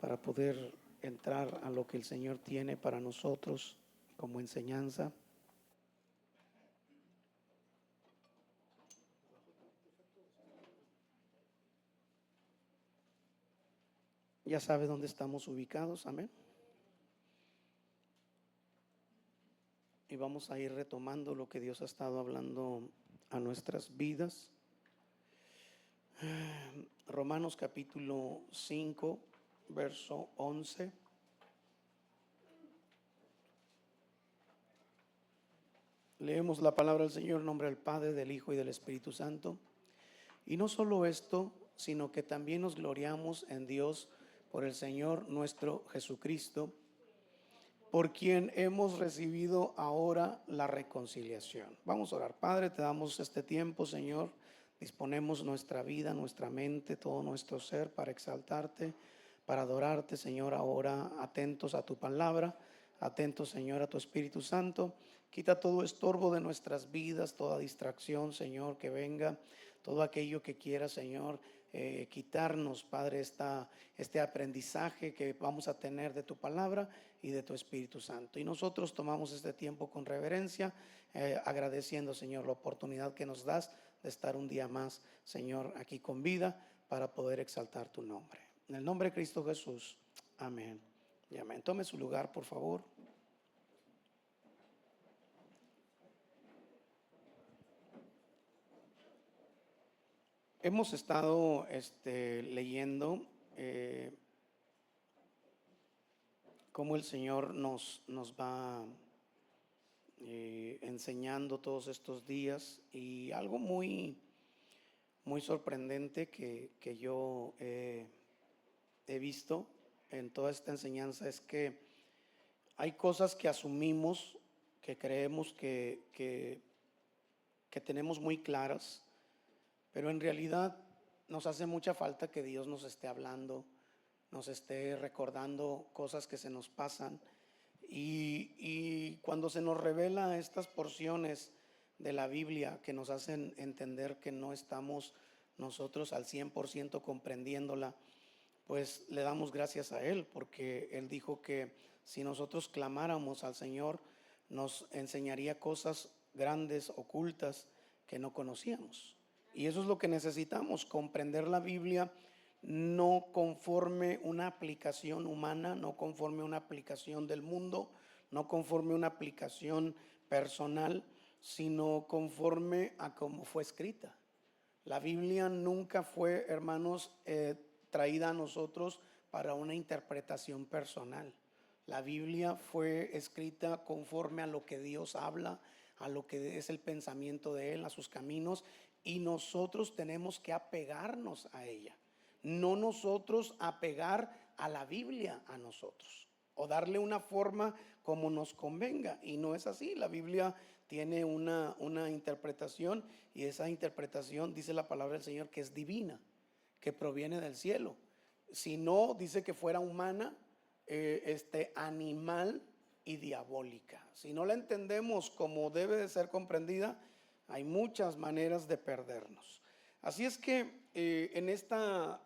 para poder entrar a lo que el Señor tiene para nosotros como enseñanza. Ya sabe dónde estamos ubicados, amén. Y vamos a ir retomando lo que Dios ha estado hablando a nuestras vidas. Romanos capítulo 5, verso 11. Leemos la palabra del Señor en nombre del Padre, del Hijo y del Espíritu Santo. Y no solo esto, sino que también nos gloriamos en Dios por el Señor nuestro Jesucristo, por quien hemos recibido ahora la reconciliación. Vamos a orar. Padre, te damos este tiempo, Señor. Disponemos nuestra vida, nuestra mente, todo nuestro ser para exaltarte, para adorarte, Señor, ahora atentos a tu palabra, atentos, Señor, a tu Espíritu Santo. Quita todo estorbo de nuestras vidas, toda distracción, Señor, que venga, todo aquello que quiera, Señor, quitarnos, Padre, este aprendizaje que vamos a tener de tu palabra y de tu Espíritu Santo. Y nosotros tomamos este tiempo con reverencia, agradeciendo, Señor, la oportunidad que nos das de estar un día más, Señor, aquí con vida para poder exaltar tu nombre. En el nombre de Cristo Jesús, amén y amén. Tome su lugar, por favor. Hemos estado leyendo cómo el Señor nos va enseñando todos estos días, y algo muy sorprendente que yo he visto en toda esta enseñanza es que hay cosas que asumimos, que creemos que tenemos muy claras, pero en realidad nos hace mucha falta que Dios nos esté hablando, nos esté recordando cosas que se nos pasan. Y cuando se nos revela estas porciones de la Biblia que nos hacen entender que no estamos nosotros al 100% comprendiéndola, pues le damos gracias a Él, porque Él dijo que si nosotros clamáramos al Señor, nos enseñaría cosas grandes, ocultas, que no conocíamos. Y eso es lo que necesitamos, comprender la Biblia no conforme una aplicación humana, no conforme una aplicación del mundo, no conforme una aplicación personal, sino conforme a cómo fue escrita. La Biblia nunca fue, hermanos, traída a nosotros para una interpretación personal. La Biblia fue escrita conforme a lo que Dios habla, a lo que es el pensamiento de Él, a sus caminos, y nosotros tenemos que apegarnos a ella. No nosotros apegar a la Biblia a nosotros, o darle una forma como nos convenga, y no es así. La Biblia tiene una interpretación, y esa interpretación dice la palabra del Señor que es divina, que proviene del cielo. Si no, dice que fuera humana, animal y diabólica. Si no la entendemos como debe de ser comprendida, hay muchas maneras de perdernos. Así es que en esta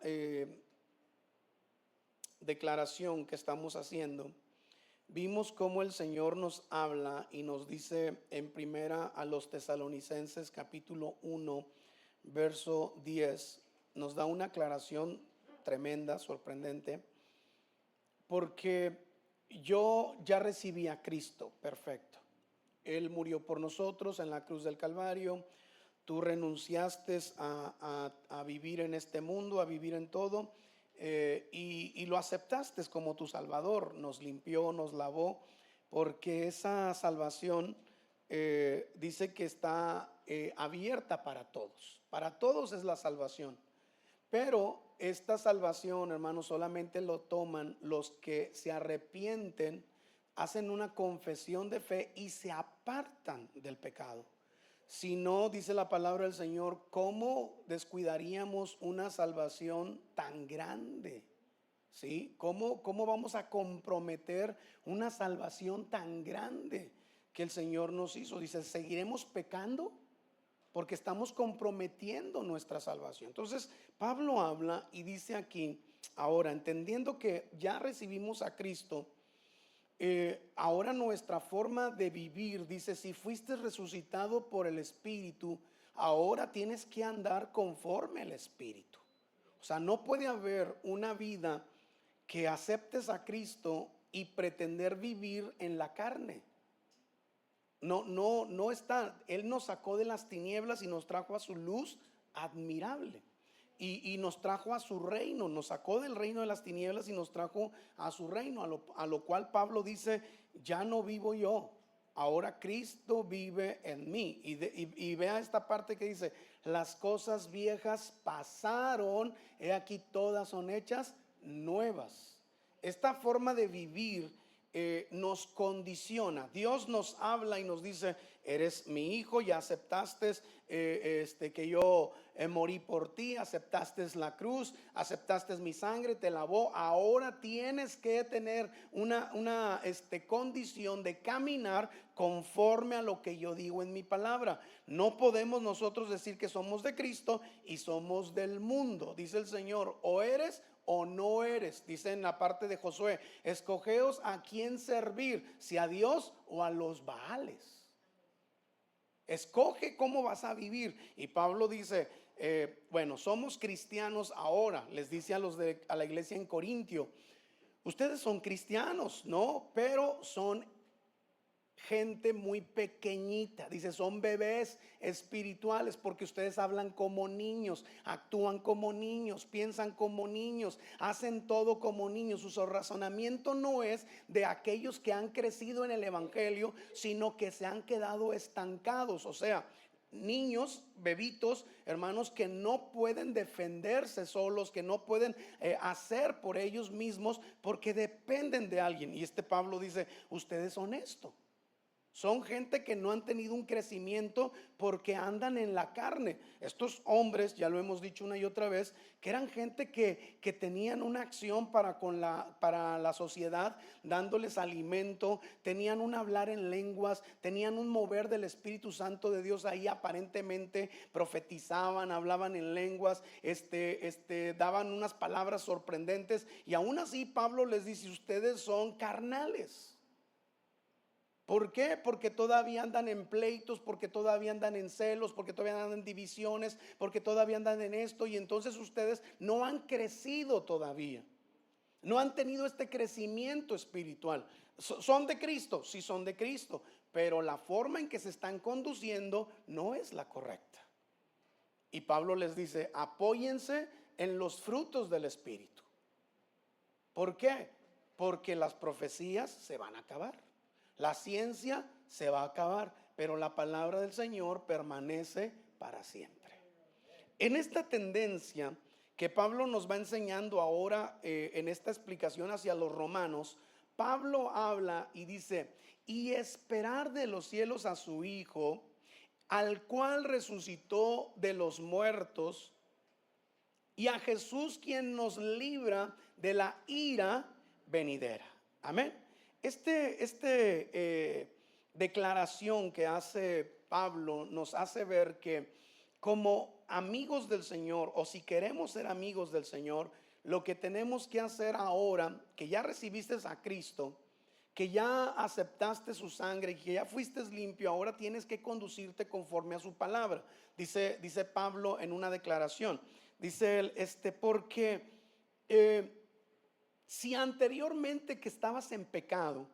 declaración que estamos haciendo, vimos cómo el Señor nos habla y nos dice en primera a los Tesalonicenses capítulo 1, verso 10, nos da una aclaración tremenda, sorprendente, porque yo ya recibí a Cristo, perfecto. Él murió por nosotros en la cruz del Calvario. Tú renunciaste a vivir en este mundo, a vivir en todo, y lo aceptaste como tu Salvador. Nos limpió, nos lavó, porque esa salvación dice que está abierta para todos. Para todos es la salvación. Pero esta salvación, hermanos, solamente lo toman los que se arrepienten, hacen una confesión de fe y se apartan del pecado. Si no, dice la palabra del Señor, ¿cómo descuidaríamos una salvación tan grande? ¿Sí? ¿Cómo vamos a comprometer una salvación tan grande que el Señor nos hizo? Dice, ¿seguiremos pecando? Porque estamos comprometiendo nuestra salvación. Entonces, Pablo habla y dice aquí Ahora, entendiendo que ya recibimos a Cristo, ahora nuestra forma de vivir, dice, si fuiste resucitado por el Espíritu, ahora tienes que andar conforme al Espíritu. O sea, no puede haber una vida que aceptes a Cristo y pretender vivir en la carne. No está. Él nos sacó de las tinieblas y nos trajo a su luz admirable. Y nos trajo a su reino, nos sacó del reino de las tinieblas y nos trajo a su reino, a lo cual Pablo dice, ya no vivo yo, ahora Cristo vive en mí. Y vea esta parte que dice, las cosas viejas pasaron, he aquí todas son hechas nuevas. Esta forma de vivir nos condiciona. Dios nos habla y nos dice, eres mi hijo, ya aceptaste que yo morí por ti, aceptaste la cruz, aceptaste mi sangre, te lavó. Ahora tienes que tener una condición de caminar conforme a lo que yo digo en mi palabra. No podemos nosotros decir que somos de Cristo y somos del mundo. Dice el Señor, o eres o no eres. Dice en la parte de Josué, escogeos a quién servir, si a Dios o a los Baales. Escoge cómo vas a vivir. Y Pablo dice, bueno, somos cristianos ahora. Les dice a la iglesia en Corintio, ustedes son cristianos, ¿no? Pero son gente muy pequeñita. Dice, son bebés espirituales porque ustedes hablan como niños, actúan como niños, piensan como niños, hacen todo como niños. Su razonamiento no es de aquellos que han crecido en el evangelio, sino que se han quedado estancados. O sea, niños, bebitos, hermanos, que no pueden defenderse solos, que no pueden hacer por ellos mismos porque dependen de alguien. Y Pablo dice, ustedes son esto. Son gente que no han tenido un crecimiento porque andan en la carne. Estos hombres, ya lo hemos dicho una y otra vez, que eran gente que tenían una acción para la sociedad, dándoles alimento, tenían un hablar en lenguas, tenían un mover del Espíritu Santo de Dios ahí, aparentemente profetizaban, hablaban en lenguas, daban unas palabras sorprendentes, y aún así Pablo les dice, ustedes son carnales. ¿Por qué? Porque todavía andan en pleitos, porque todavía andan en celos, porque todavía andan en divisiones, porque todavía andan en esto, y entonces ustedes no han crecido todavía. No han tenido este crecimiento espiritual. ¿Son de Cristo? Sí, son de Cristo, pero la forma en que se están conduciendo no es la correcta. Y Pablo les dice, apóyense en los frutos del Espíritu. ¿Por qué? Porque las profecías se van a acabar. La ciencia se va a acabar, pero la palabra del Señor permanece para siempre. En esta tendencia que Pablo nos va enseñando ahora en esta explicación hacia los romanos, Pablo habla y dice, y esperar de los cielos a su Hijo, al cual resucitó de los muertos, y a Jesús quien nos libra de la ira venidera. Amén. Declaración que hace Pablo nos hace ver que como amigos del Señor, o si queremos ser amigos del Señor, lo que tenemos que hacer ahora, que ya recibiste a Cristo, que ya aceptaste su sangre, que ya fuiste limpio, ahora tienes que conducirte conforme a su palabra. Dice Pablo en una declaración, dice él, porque si anteriormente que estabas en pecado,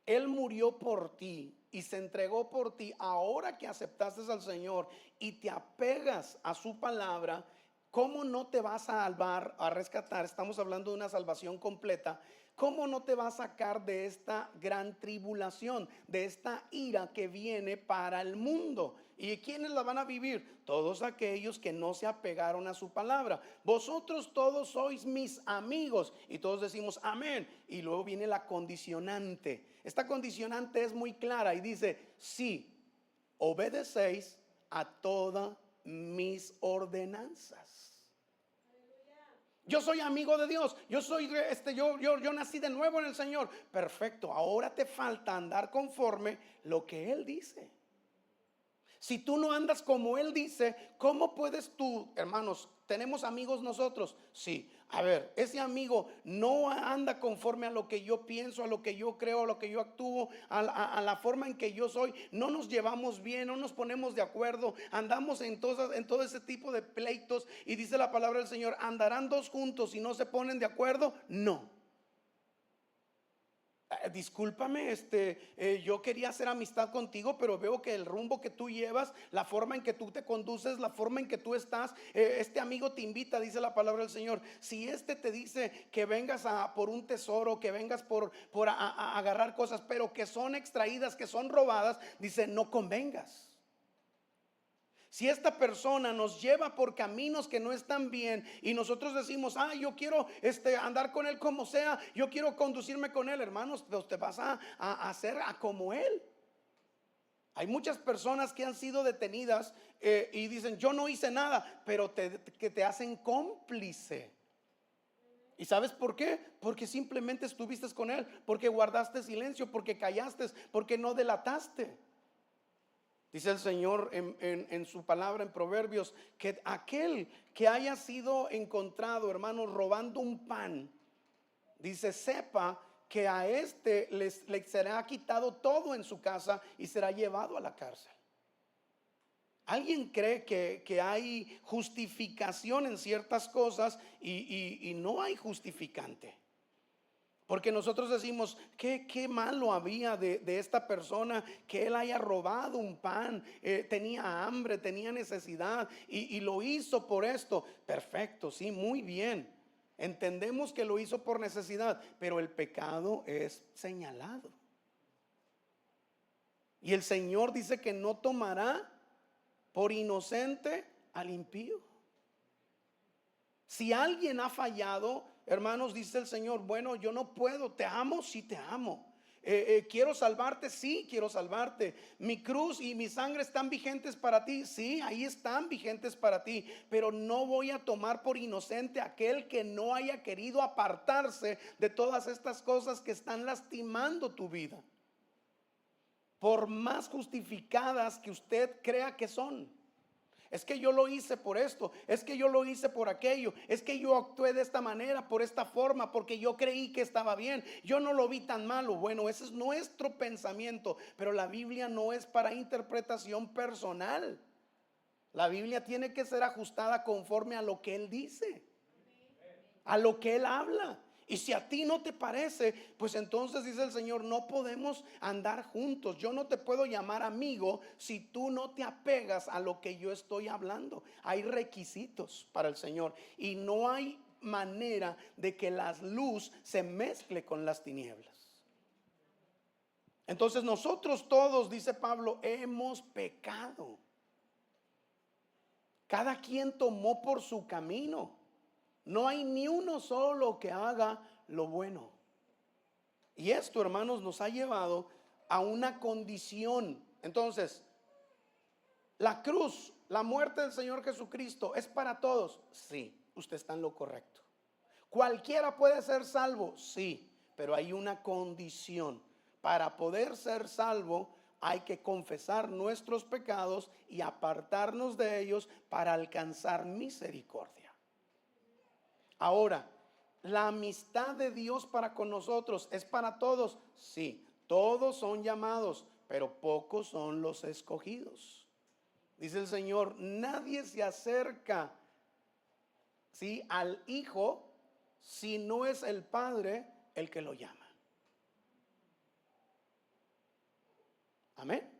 Él murió por ti y se entregó por ti, ahora que aceptaste al Señor y te apegas a su palabra, ¿cómo no te vas a salvar, a rescatar? Estamos hablando de una salvación completa. ¿Cómo no te va a sacar de esta gran tribulación, de esta ira que viene para el mundo? ¿Y quiénes la van a vivir? Todos aquellos que no se apegaron a su palabra. Vosotros todos sois mis amigos. Y todos decimos amén. Y luego viene la condicionante. Esta condicionante es muy clara y dice, sí, obedecéis a todas mis ordenanzas. Yo soy amigo de Dios, yo nací de nuevo en el Señor. Perfecto, ahora te falta andar conforme lo que Él dice. Si tú no andas como Él dice, ¿cómo puedes tú, hermanos? ¿Tenemos amigos nosotros? Sí. A ver, ese amigo no anda conforme a lo que yo pienso, a lo que yo creo, a lo que yo actúo, a la forma en que yo soy. No nos llevamos bien, no nos ponemos de acuerdo, andamos en todo ese tipo de pleitos. Y dice la palabra del Señor: ¿andarán dos juntos y no se ponen de acuerdo? No. Discúlpame, yo quería hacer amistad contigo, pero veo que el rumbo que tú llevas, la forma en que tú te conduces, la forma en que tú estás, este amigo te invita, dice la palabra del Señor. Si te dice que vengas por un tesoro, que vengas por a agarrar cosas, pero que son extraídas, que son robadas, dice: no convengas. Si esta persona nos lleva por caminos que no están bien y nosotros decimos: yo quiero andar con él como sea, yo quiero conducirme con él, hermanos, pues te vas a hacer como él. Hay muchas personas que han sido detenidas y dicen: yo no hice nada, pero que te hacen cómplice. ¿Y sabes por qué? Porque simplemente estuviste con él, porque guardaste silencio, porque callaste, porque no delataste. Dice el Señor en su palabra en Proverbios, que aquel que haya sido encontrado, hermanos, robando un pan, dice: sepa que a le será quitado todo en su casa y será llevado a la cárcel. ¿Alguien cree que hay justificación en ciertas cosas y no hay justificante? Porque nosotros decimos: ¿qué malo había de esta persona que él haya robado un pan? Tenía hambre, tenía necesidad y lo hizo por esto. Perfecto, sí, muy bien. Entendemos que lo hizo por necesidad, pero el pecado es señalado. Y el Señor dice que no tomará por inocente al impío. Si alguien ha fallado, hermanos, dice el Señor: bueno, yo no puedo, te amo, sí te amo. Quiero salvarte, sí quiero salvarte. Mi cruz y mi sangre están vigentes para ti, sí, ahí están vigentes para ti. Pero no voy a tomar por inocente a aquel que no haya querido apartarse de todas estas cosas que están lastimando tu vida, por más justificadas que usted crea que son. Es que yo lo hice por esto, es que yo lo hice por aquello, es que yo actué de esta manera, por esta forma, porque yo creí que estaba bien, yo no lo vi tan malo. Bueno, ese es nuestro pensamiento, pero la Biblia no es para interpretación personal. La Biblia tiene que ser ajustada conforme a lo que Él dice, a lo que Él habla. Y si a ti no te parece, pues entonces dice el Señor: no podemos andar juntos. Yo no te puedo llamar amigo si tú no te apegas a lo que yo estoy hablando. Hay requisitos para el Señor y no hay manera de que la luz se mezcle con las tinieblas. Entonces nosotros todos, dice Pablo, hemos pecado. Cada quien tomó por su camino. No hay ni uno solo que haga lo bueno. Y esto, hermanos, nos ha llevado a una condición. Entonces, la cruz, la muerte del Señor Jesucristo, ¿es para todos? Sí, usted está en lo correcto. ¿Cualquiera puede ser salvo? Sí, pero hay una condición. Para poder ser salvo hay que confesar nuestros pecados y apartarnos de ellos para alcanzar misericordia. Ahora, ¿la amistad de Dios para con nosotros es para todos? Sí, todos son llamados, pero pocos son los escogidos. Dice el Señor: nadie se acerca, ¿sí?, al Hijo si no es el Padre el que lo llama. Amén.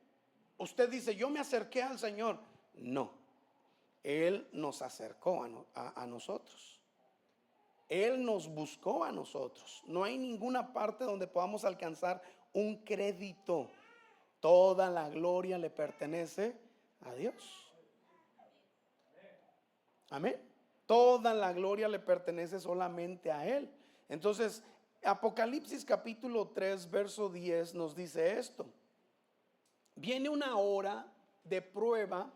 Usted dice: yo me acerqué al Señor. No, Él nos acercó a nosotros. Él nos buscó a nosotros. No hay ninguna parte donde podamos alcanzar un crédito. Toda la gloria le pertenece a Dios. Amén. Toda la gloria le pertenece solamente a Él. Entonces, Apocalipsis capítulo 3, verso 10 nos dice esto: viene una hora de prueba,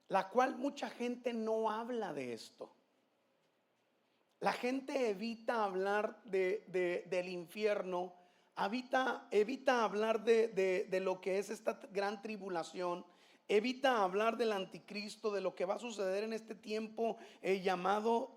la cual mucha gente no habla de esto. La gente evita hablar del infierno, evita hablar de lo que es esta gran tribulación, evita hablar del anticristo, de lo que va a suceder en este tiempo llamado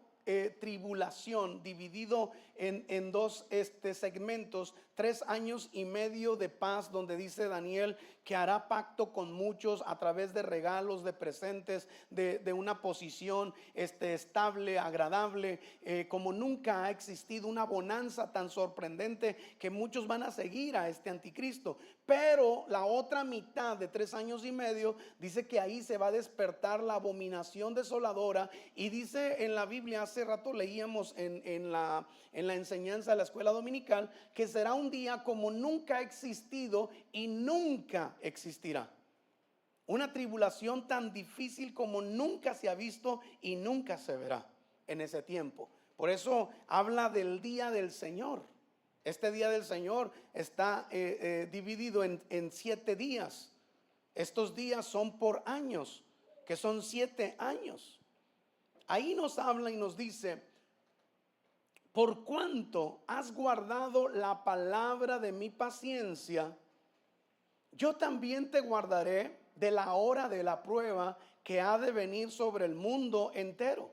tribulación dividido en dos segmentos, 3 años y medio de paz, donde dice Daniel que hará pacto con muchos a través de regalos, de presentes, de una posición estable, agradable, como nunca ha existido, una bonanza tan sorprendente que muchos van a seguir a este anticristo. Pero la otra mitad de 3 años y medio dice que ahí se va a despertar la abominación desoladora, y dice en la Biblia, hace rato leíamos en la enseñanza de la escuela dominical, que será un día como nunca ha existido y nunca existirá. Una tribulación tan difícil como nunca se ha visto y nunca se verá en ese tiempo. Por eso habla del día del Señor. Este día del Señor está dividido en 7 días. Estos días son por años, que son 7 años. Ahí nos habla y nos dice: por cuanto has guardado la palabra de mi paciencia, yo también te guardaré de la hora de la prueba que ha de venir sobre el mundo entero,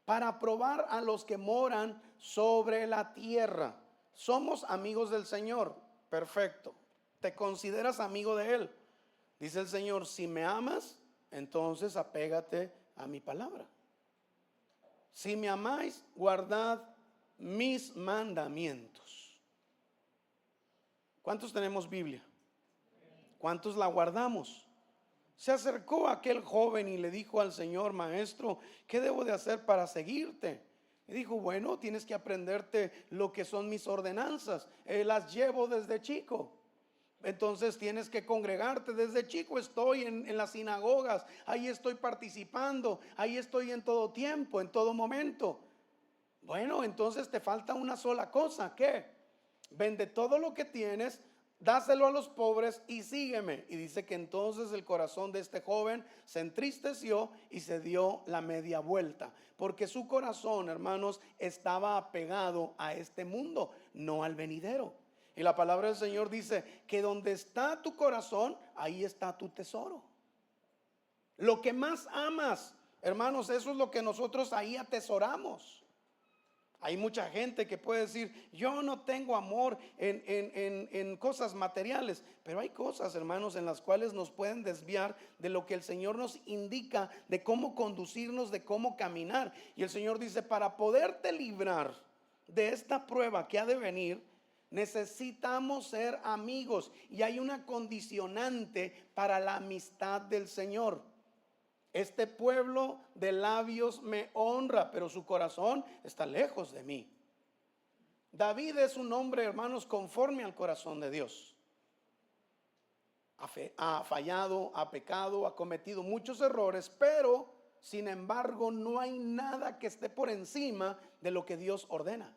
para probar a los que moran sobre la tierra. Somos amigos del Señor, perfecto. ¿Te consideras amigo de Él? Dice el Señor: si me amas, entonces apégate a mi palabra. Si me amáis, guardad mis mandamientos. ¿Cuántos tenemos Biblia? ¿Cuántos la guardamos? Se acercó aquel joven y le dijo al Señor: maestro, ¿qué debo de hacer para seguirte? Y dijo: bueno, tienes que aprenderte lo que son mis ordenanzas. Las llevo desde chico. Entonces tienes que congregarte. Desde chico estoy en las sinagogas, ahí estoy participando, ahí estoy en todo tiempo, en todo momento. Bueno, entonces te falta una sola cosa. ¿Qué? Vende todo lo que tienes, dáselo a los pobres y sígueme. Y dice que entonces el corazón de este joven se entristeció y se dio la media vuelta, porque su corazón, hermanos, estaba apegado a este mundo, no al venidero. Y la palabra del Señor dice que donde está tu corazón, ahí está tu tesoro. Lo que más amas, hermanos, eso es lo que nosotros ahí atesoramos. Hay mucha gente que puede decir: yo no tengo amor en cosas materiales. Pero hay cosas, hermanos, en las cuales nos pueden desviar de lo que el Señor nos indica, de cómo conducirnos, de cómo caminar. Y el Señor dice: para poderte librar de esta prueba que ha de venir, necesitamos ser amigos. Y hay una condicionante para la amistad del Señor. Este pueblo de labios me honra, pero su corazón está lejos de mí. David es un hombre, hermanos, conforme al corazón de Dios. Ha fallado, ha pecado, ha cometido muchos errores, pero sin embargo no hay nada que esté por encima de lo que Dios ordena.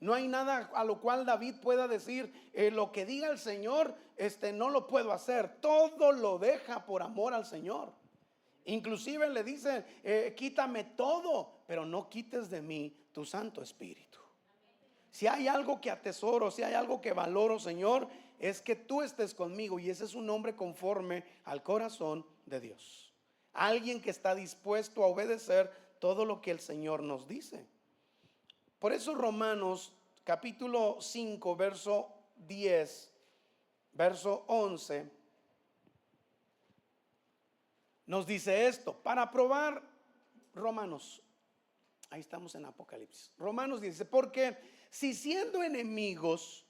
No hay nada a lo cual David pueda decir: lo que diga el Señor, no lo puedo hacer. Todo lo deja por amor al Señor. Inclusive le dice: quítame todo, pero no quites de mí tu Santo Espíritu. Si hay algo que atesoro, si hay algo que valoro, Señor, es que tú estés conmigo. Y ese es un hombre conforme al corazón de Dios. Alguien que está dispuesto a obedecer todo lo que el Señor nos dice. Por eso Romanos capítulo 5, verso 10, verso 11, nos dice esto. Para probar, Romanos, ahí estamos en Apocalipsis. Romanos dice: porque si siendo enemigos,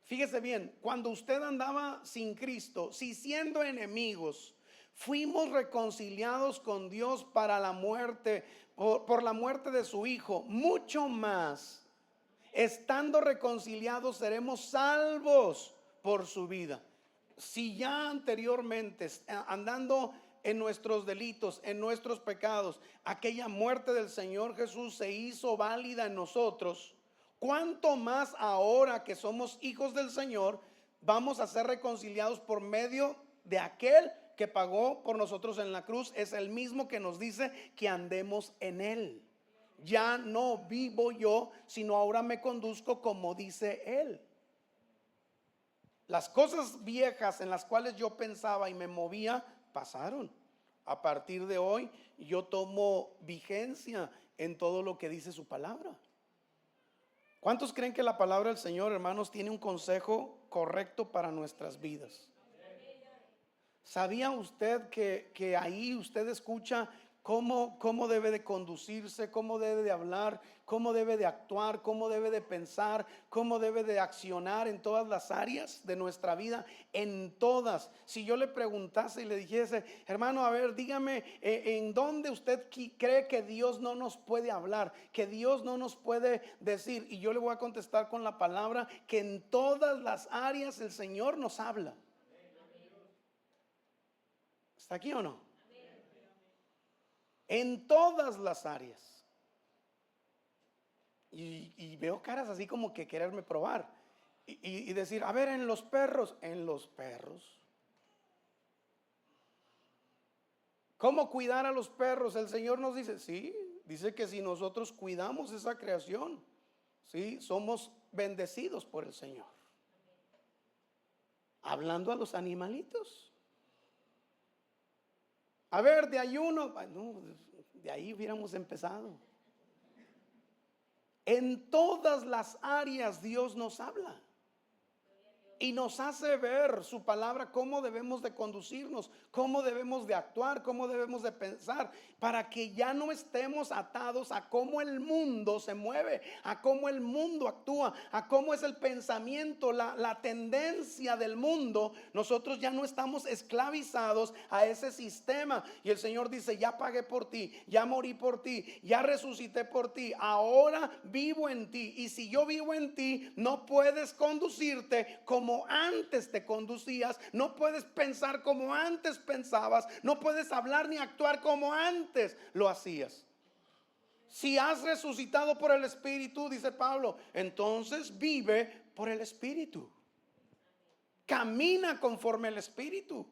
fíjese bien, cuando usted andaba sin Cristo, si siendo enemigos fuimos reconciliados con Dios para la muerte, por la muerte de su Hijo, mucho más, estando reconciliados, seremos salvos por su vida. Si ya anteriormente, andando en nuestros delitos, en nuestros pecados, aquella muerte del Señor Jesús se hizo válida en nosotros, ¿cuánto más ahora que somos hijos del Señor vamos a ser reconciliados por medio de aquel que pagó por nosotros en la cruz? Es el mismo que nos dice que andemos en Él. Ya no vivo yo, sino ahora me conduzco como dice Él. Las cosas viejas en las cuales yo pensaba y me movía pasaron. A partir de hoy yo tomo vigencia en todo lo que dice su palabra. ¿Cuántos creen que la palabra del Señor, hermanos, tiene un consejo correcto para nuestras vidas? ¿Sabía usted que ahí usted escucha cómo debe de conducirse, cómo debe de hablar, cómo debe de actuar, cómo debe de pensar, cómo debe de accionar en todas las áreas de nuestra vida? En todas. Si yo le preguntase y le dijese, hermano, a ver, dígame, ¿en dónde usted cree que Dios no nos puede hablar, que Dios no nos puede decir? Y yo le voy a contestar con la palabra que en todas las áreas el Señor nos habla. ¿Está aquí o no? En todas las áreas. Y veo caras así como que quererme probar. Y decir, a ver, en los perros. ¿Cómo cuidar a los perros? El Señor nos dice, sí, dice que si nosotros cuidamos esa creación, sí, somos bendecidos por el Señor. Hablando a los animalitos. A ver, de ayuno, no, de ahí hubiéramos empezado. En todas las áreas Dios nos habla y nos hace ver su palabra, cómo debemos de conducirnos, cómo debemos de actuar, cómo debemos de pensar, para que ya no estemos atados a cómo el mundo se mueve, a cómo el mundo actúa, a cómo es el pensamiento, la tendencia del mundo. Nosotros ya no estamos esclavizados a ese sistema. Y el Señor dice, ya pagué por ti, ya morí por ti, ya resucité por ti, ahora vivo en ti. Y si yo vivo en ti, no puedes conducirte como antes te conducías, no puedes pensar como antes pensabas, no puedes hablar ni actuar como antes lo hacías. Si has resucitado por el Espíritu, dice Pablo, entonces vive por el Espíritu. Camina conforme el Espíritu.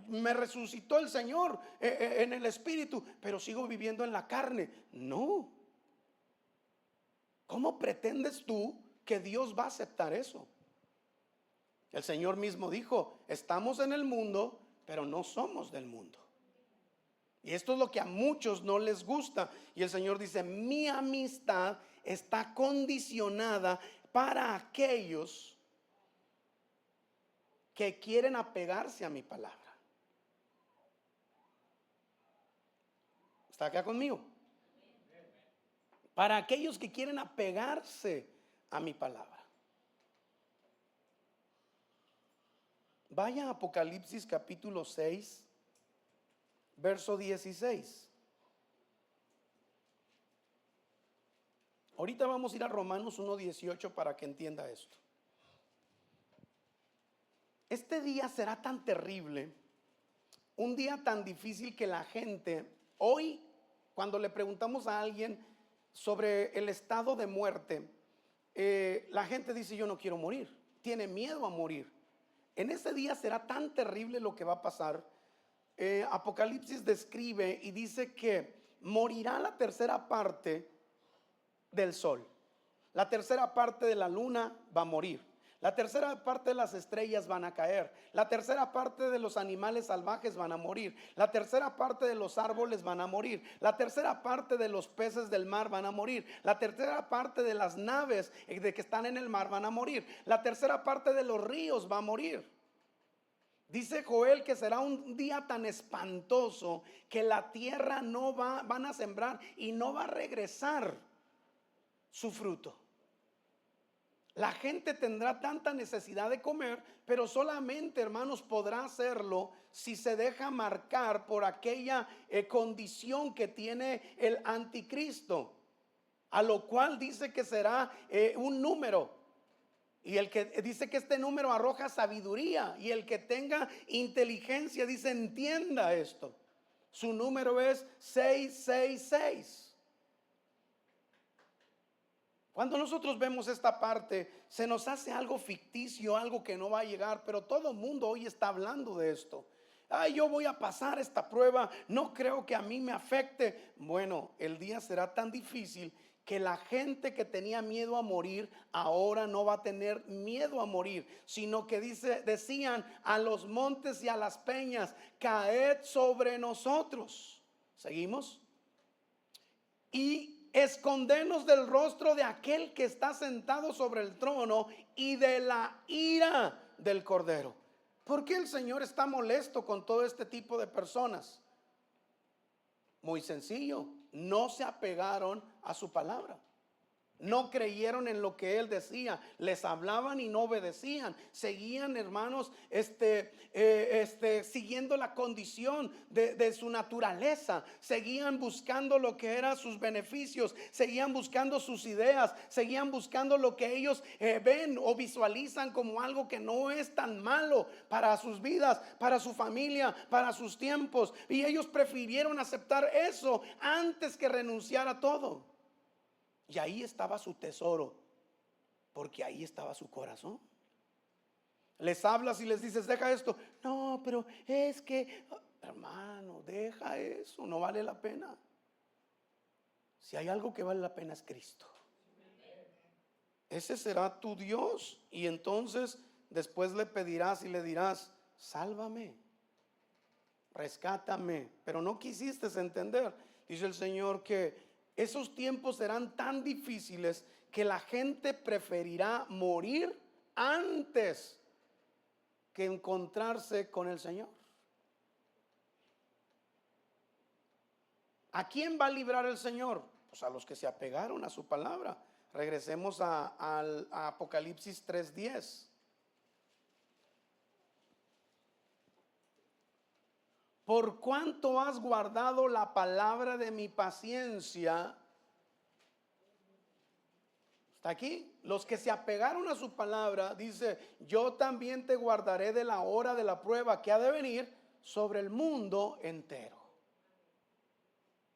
Me resucitó el Señor en el Espíritu, pero sigo viviendo en la carne. No. ¿Cómo pretendes tú que Dios va a aceptar eso? El Señor mismo dijo, estamos en el mundo, pero no somos del mundo. Y esto es lo que a muchos no les gusta. Y el Señor dice, mi amistad está condicionada para aquellos que quieren apegarse a mi palabra. ¿Está acá conmigo? Para aquellos que quieren apegarse a mi palabra. Vaya a Apocalipsis capítulo 6, verso 16. Ahorita vamos a ir a Romanos 1:18 para que entienda esto. Este día será tan terrible, un día tan difícil que la gente, hoy, cuando le preguntamos a alguien sobre el estado de muerte, la gente dice, yo no quiero morir, tiene miedo a morir. En ese día será tan terrible lo que va a pasar. Apocalipsis describe y dice que morirá la tercera parte del sol, la tercera parte de la luna va a morir, la tercera parte de las estrellas van a caer, la tercera parte de los animales salvajes van a morir, la tercera parte de los árboles van a morir, la tercera parte de los peces del mar van a morir, la tercera parte de las naves de que están en el mar van a morir, la tercera parte de los ríos va a morir. Dice Joel que será un día tan espantoso que la tierra no van a sembrar y no va a regresar su fruto. La gente tendrá tanta necesidad de comer, pero solamente, hermanos, podrá hacerlo si se deja marcar por aquella condición que tiene el anticristo, a lo cual dice que será un número. Y el que dice que este número arroja sabiduría, y el que tenga inteligencia dice entienda esto. Su número es 666. Cuando nosotros vemos esta parte, se nos hace algo ficticio, algo que no va a llegar, pero todo el mundo hoy está hablando de esto. Ay, yo voy a pasar esta prueba, no creo que a mí me afecte. Bueno, el día será tan difícil que la gente que tenía miedo a morir ahora no va a tener miedo a morir, sino que decían a los montes y a las peñas: caed sobre nosotros. ¿Seguimos? Y escondernos del rostro de aquel que está sentado sobre el trono y de la ira del Cordero. ¿Por qué el Señor está molesto con todo este tipo de personas? Muy sencillo: no se apegaron a su palabra. No creyeron en lo que él decía. Les hablaban y no obedecían. Seguían, hermanos, siguiendo la condición de su naturaleza. Seguían buscando lo que eran sus beneficios. Seguían buscando sus ideas. Seguían buscando lo que ellos ven o visualizan como algo que no es tan malo para sus vidas, para su familia, para sus tiempos. Y ellos prefirieron aceptar eso antes que renunciar a todo. Y ahí estaba su tesoro, porque ahí estaba su corazón. Les hablas y les dices: deja esto. No, pero es que, hermano, deja eso, no vale la pena. Si hay algo que vale la pena es Cristo. Ese será tu Dios. Y entonces después le pedirás y le dirás: sálvame, rescátame. Pero no quisiste entender. Dice el Señor que esos tiempos serán tan difíciles que la gente preferirá morir antes que encontrarse con el Señor. ¿A quién va a librar el Señor? Pues a los que se apegaron a su palabra. Regresemos a Apocalipsis 3:10. Por cuanto has guardado la palabra de mi paciencia. ¿Está aquí? Los que se apegaron a su palabra, dice: yo también te guardaré de la hora de la prueba que ha de venir sobre el mundo entero.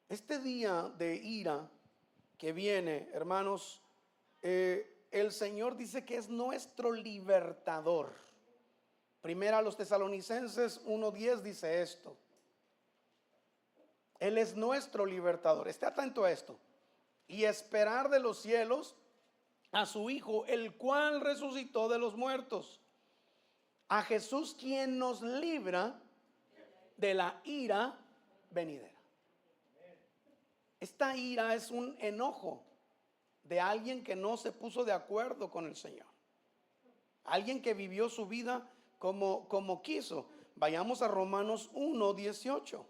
Este día de ira que viene, hermanos, el Señor dice que es nuestro libertador. Primera a los Tesalonicenses 1:10 dice esto: Él es nuestro libertador. Esté atento a esto. Y esperar de los cielos a su Hijo, el cual resucitó de los muertos, a Jesús, quien nos libra de la ira venidera. Esta ira es un enojo de alguien que no se puso de acuerdo con el Señor, alguien que vivió su vida como quiso. Vayamos a Romanos 1:18.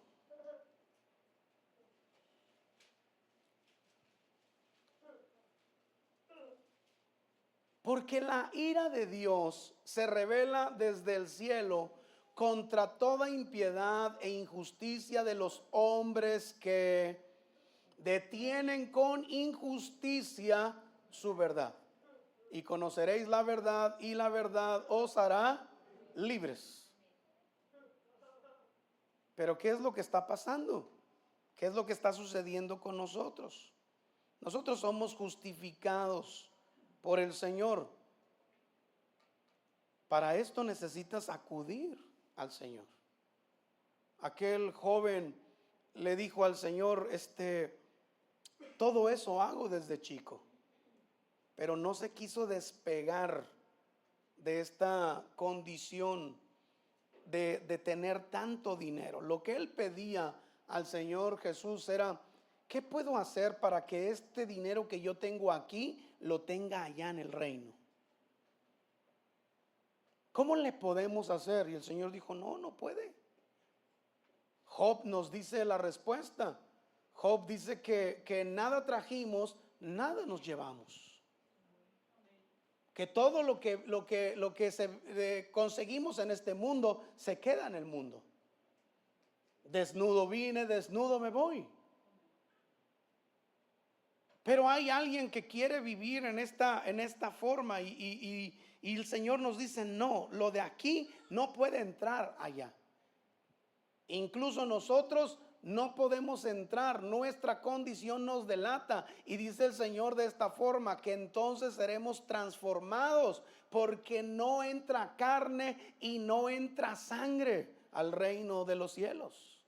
Porque la ira de Dios se revela desde el cielo contra toda impiedad e injusticia de los hombres que detienen con injusticia su verdad. Y conoceréis la verdad, y la verdad os hará libres. Pero ¿qué es lo que está pasando? ¿Qué es lo que está sucediendo con nosotros? Nosotros somos justificados por el Señor. Para esto necesitas acudir al Señor. Aquel joven le dijo al Señor: todo eso hago desde chico, pero no se quiso despegar de esta condición de tener tanto dinero. Lo que él pedía al Señor Jesús era: ¿qué puedo hacer para que este dinero que yo tengo aquí lo tenga allá en el reino? ¿Cómo le podemos hacer? Y el Señor dijo: no puede. Job nos dice la respuesta. Job dice que nada trajimos, nada nos llevamos. Que todo lo que conseguimos en este mundo se queda en el mundo. Desnudo vine, desnudo me voy. Pero hay alguien que quiere vivir en esta forma y el Señor nos dice: no, lo de aquí no puede entrar allá. Incluso nosotros no podemos entrar, nuestra condición nos delata. Y dice el Señor de esta forma: que entonces seremos transformados, porque no entra carne y no entra sangre al reino de los cielos.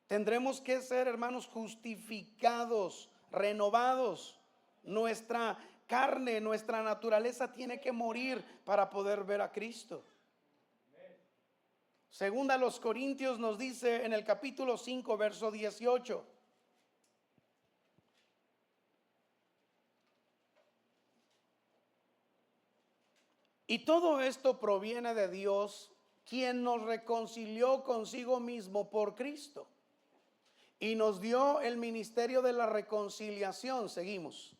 Tendremos que ser, hermanos, justificados, renovados. Nuestra carne, nuestra naturaleza tiene que morir para poder ver a Cristo. Segunda a los Corintios nos dice en el capítulo 5, verso 18. Y todo esto proviene de Dios, quien nos reconcilió consigo mismo por Cristo y nos dio el ministerio de la reconciliación. Seguimos.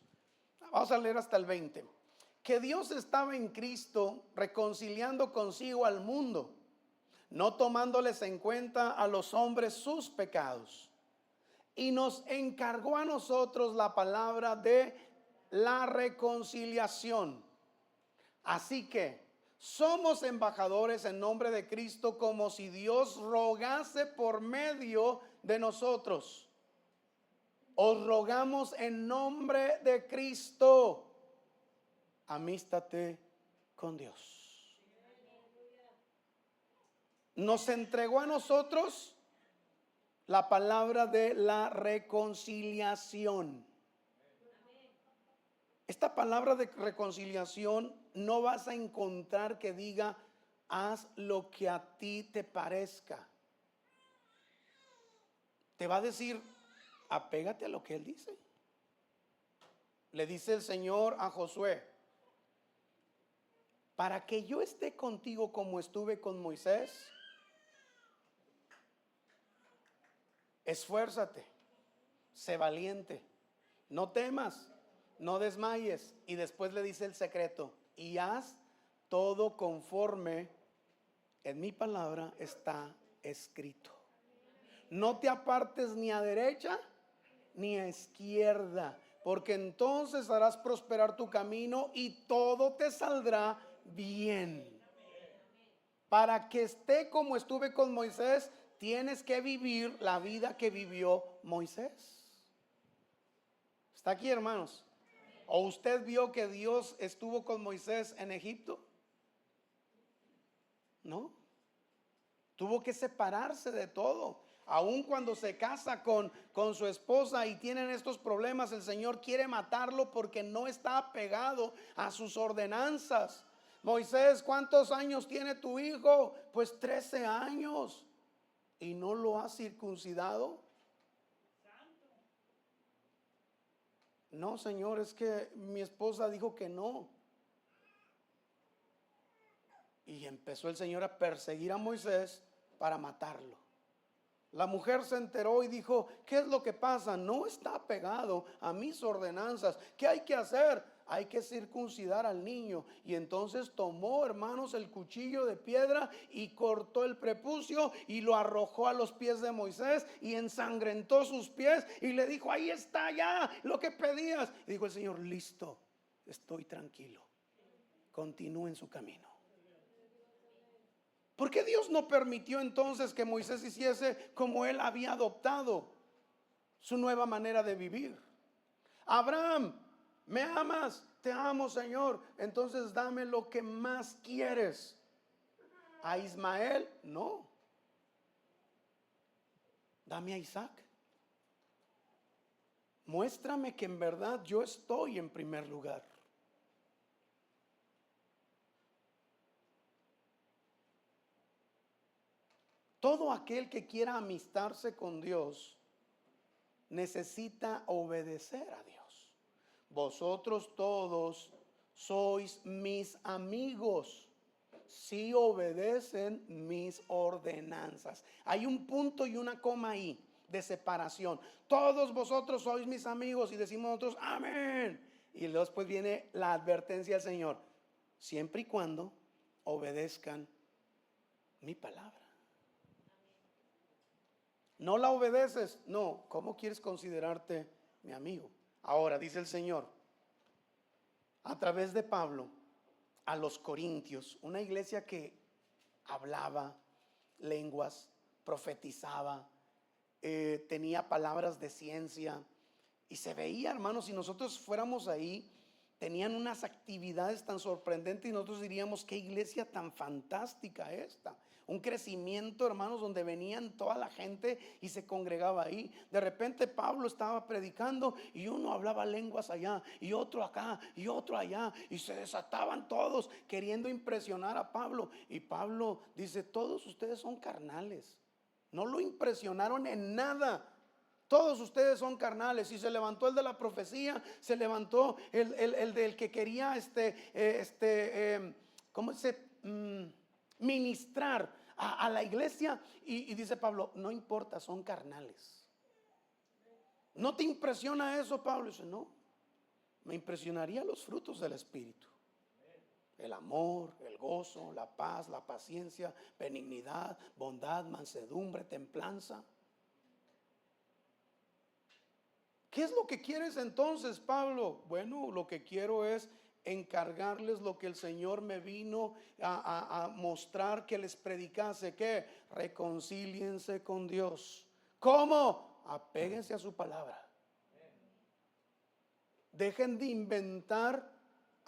Vamos a leer hasta el 20. Que Dios estaba en Cristo reconciliando consigo al mundo, no tomándoles en cuenta a los hombres sus pecados, y nos encargó a nosotros la palabra de la reconciliación. Así que somos embajadores en nombre de Cristo, como si Dios rogase por medio de nosotros. Os rogamos en nombre de Cristo, amístate con Dios. Nos entregó a nosotros la palabra de la reconciliación. Esta palabra de reconciliación no vas a encontrar que diga haz lo que a ti te parezca. Te va a decir apégate a lo que él dice. Le dice el Señor a Josué: para que yo esté contigo como estuve con Moisés, esfuérzate, sé valiente, no temas, no desmayes. Y después le dice el secreto: y haz todo conforme en mi palabra está escrito. No te apartes ni a derecha ni a izquierda, porque entonces harás prosperar tu camino y todo te saldrá bien. Para que esté como estuve con Moisés, tienes que vivir la vida que vivió Moisés. ¿Está aquí, hermanos? ¿O usted vio que Dios estuvo con Moisés en Egipto? No. Tuvo que separarse de todo. Aun cuando se casa con su esposa y tienen estos problemas, el Señor quiere matarlo porque no está apegado a sus ordenanzas. Moisés, ¿cuántos años tiene tu hijo? Pues 13 años. ¿Y no lo has circuncidado? No, Señor, es que mi esposa dijo que no. Y empezó el Señor a perseguir a Moisés para matarlo. La mujer se enteró y dijo: ¿qué es lo que pasa? No está apegado a mis ordenanzas. ¿Qué hay que hacer? Hay que circuncidar al niño. Y entonces tomó, hermanos, el cuchillo de piedra y cortó el prepucio y lo arrojó a los pies de Moisés y ensangrentó sus pies y le dijo: ahí está ya lo que pedías. Y dijo el Señor: listo, estoy tranquilo, continúe en su camino. ¿Por qué Dios no permitió entonces que Moisés hiciese como él había adoptado su nueva manera de vivir? Abraham, ¿me amas? Te amo, Señor. Entonces dame lo que más quieres. A Ismael, no. Dame a Isaac. Muéstrame que en verdad yo estoy en primer lugar. Todo aquel que quiera amistarse con Dios necesita obedecer a Dios. Vosotros todos sois mis amigos si obedecen mis ordenanzas. Hay un punto y una coma ahí de separación. Todos vosotros sois mis amigos, y decimos nosotros amén. Y después viene la advertencia del Señor: siempre y cuando obedezcan mi palabra. ¿No la obedeces? No. ¿Cómo quieres considerarte mi amigo? Ahora dice el Señor a través de Pablo a los Corintios, una iglesia que hablaba lenguas, profetizaba, tenía palabras de ciencia, y se veía, hermanos, si nosotros fuéramos ahí, tenían unas actividades tan sorprendentes y nosotros diríamos: qué iglesia tan fantástica esta. un crecimiento, hermanos, donde venían toda la gente y se congregaba ahí. De repente Pablo estaba predicando y uno hablaba lenguas allá y otro acá y otro allá, y se desataban todos queriendo impresionar a Pablo. Y Pablo dice: todos ustedes son carnales. No lo impresionaron en nada. Todos ustedes son carnales. Y se levantó el de la profecía, se levantó el del que quería ¿cómo se ministrar a la iglesia? Y dice Pablo: no importa, son carnales. ¿No te impresiona eso, Pablo? Dice: no, me impresionaría los frutos del Espíritu: el amor, el gozo, la paz, la paciencia, benignidad, bondad, mansedumbre, templanza. ¿Qué es lo que quieres entonces, Pablo? Bueno, lo que quiero es encargarles lo que el Señor me vino a mostrar que les predicase: que reconcíliense con Dios. ¿Cómo? Apéguense a su palabra. Dejen de inventar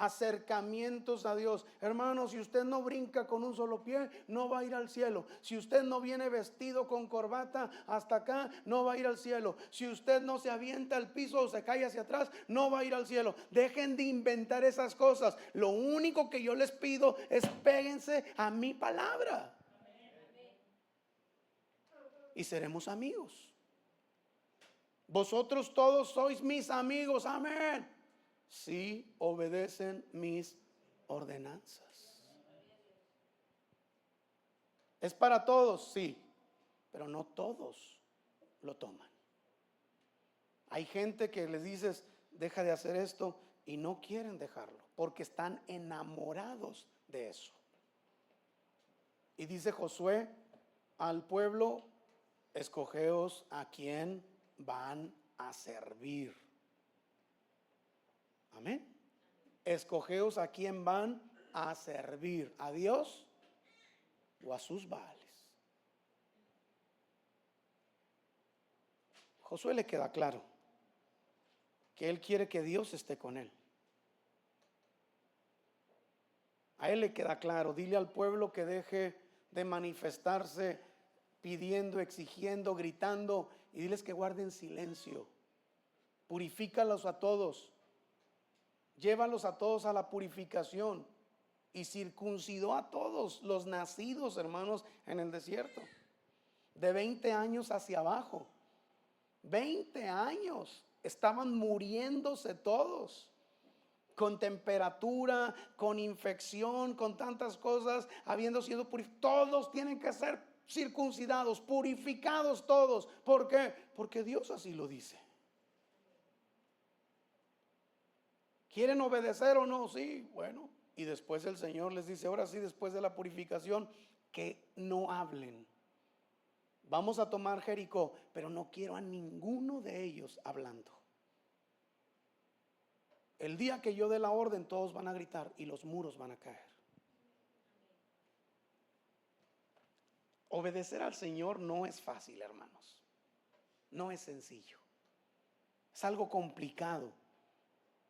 acercamientos a Dios. Hermano, si usted no brinca con un solo pie, no va a ir al cielo. Si usted no viene vestido con corbata hasta acá, no va a ir al cielo. Si usted no se avienta al piso o se cae hacia atrás, no va a ir al cielo. Dejen de inventar esas cosas. Lo único que yo les pido es: péguense a mi palabra y seremos amigos. Vosotros todos sois mis amigos, amén, si obedecen mis ordenanzas. ¿Es para todos? Sí, pero no todos lo toman. Hay gente que les dices: deja de hacer esto, y no quieren dejarlo porque están enamorados de eso. Y dice Josué al pueblo: escogeos a quién van a servir. Amén. Escogeos a quién van a servir: ¿a Dios o a sus baales? Josué le queda claro que él quiere que Dios esté con él. A él le queda claro: dile al pueblo que deje de manifestarse pidiendo, exigiendo, gritando, y diles que guarden silencio. Purifícalos a todos, llévalos a todos a la purificación. Y circuncidó a todos los nacidos, hermanos, en el desierto, de 20 años hacia abajo. 20 años estaban muriéndose todos, con temperatura, con infección, con tantas cosas, habiendo sido purificados. Todos tienen que ser circuncidados, purificados todos. ¿Por qué? Porque Dios así lo dice. ¿Quieren obedecer o no? Sí, bueno. Y después el Señor les dice: ahora sí, después de la purificación, que no hablen. Vamos a tomar Jericó, pero no quiero a ninguno de ellos hablando. El día que yo dé la orden, todos van a gritar y los muros van a caer. Obedecer al Señor no es fácil, hermanos. No es sencillo. Es algo complicado.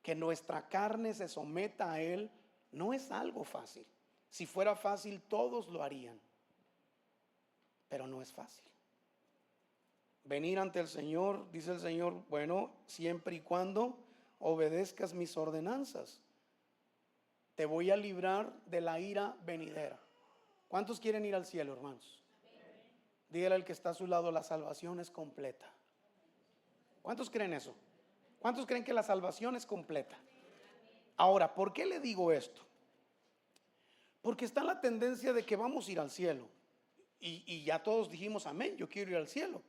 Que nuestra carne se someta a Él no es algo fácil. Si fuera fácil, todos lo harían. Pero no es fácil. Venir ante el Señor, dice el Señor: bueno, siempre y cuando obedezcas mis ordenanzas, te voy a librar de la ira venidera. ¿Cuántos quieren ir al cielo, hermanos? Dígale al que está a su lado: la salvación es completa. ¿Cuántos creen eso? ¿Cuántos creen que la salvación es completa? Ahora, ¿por qué le digo esto? Porque está la tendencia de que vamos a ir al cielo. Y ya todos dijimos: amén, yo quiero ir al cielo.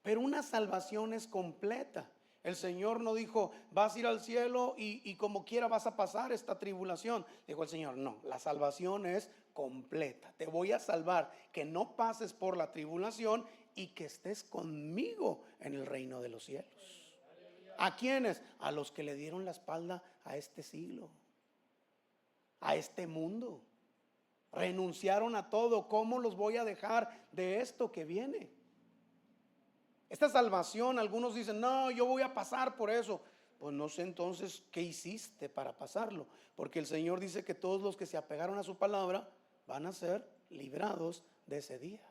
Pero una salvación es completa. El Señor no dijo: vas a ir al cielo y como quiera vas a pasar esta tribulación. Dijo el Señor: no, la salvación es completa. Te voy a salvar, que no pases por la tribulación y que estés conmigo en el reino de los cielos. ¿A quiénes? A los que le dieron la espalda a este siglo, a este mundo. Renunciaron a todo. ¿Cómo los voy a dejar de esto que viene? Esta salvación, algunos dicen: no, yo voy a pasar por eso. Pues no sé entonces qué hiciste para pasarlo, porque el Señor dice que todos los que se apegaron a su palabra van a ser librados de ese día.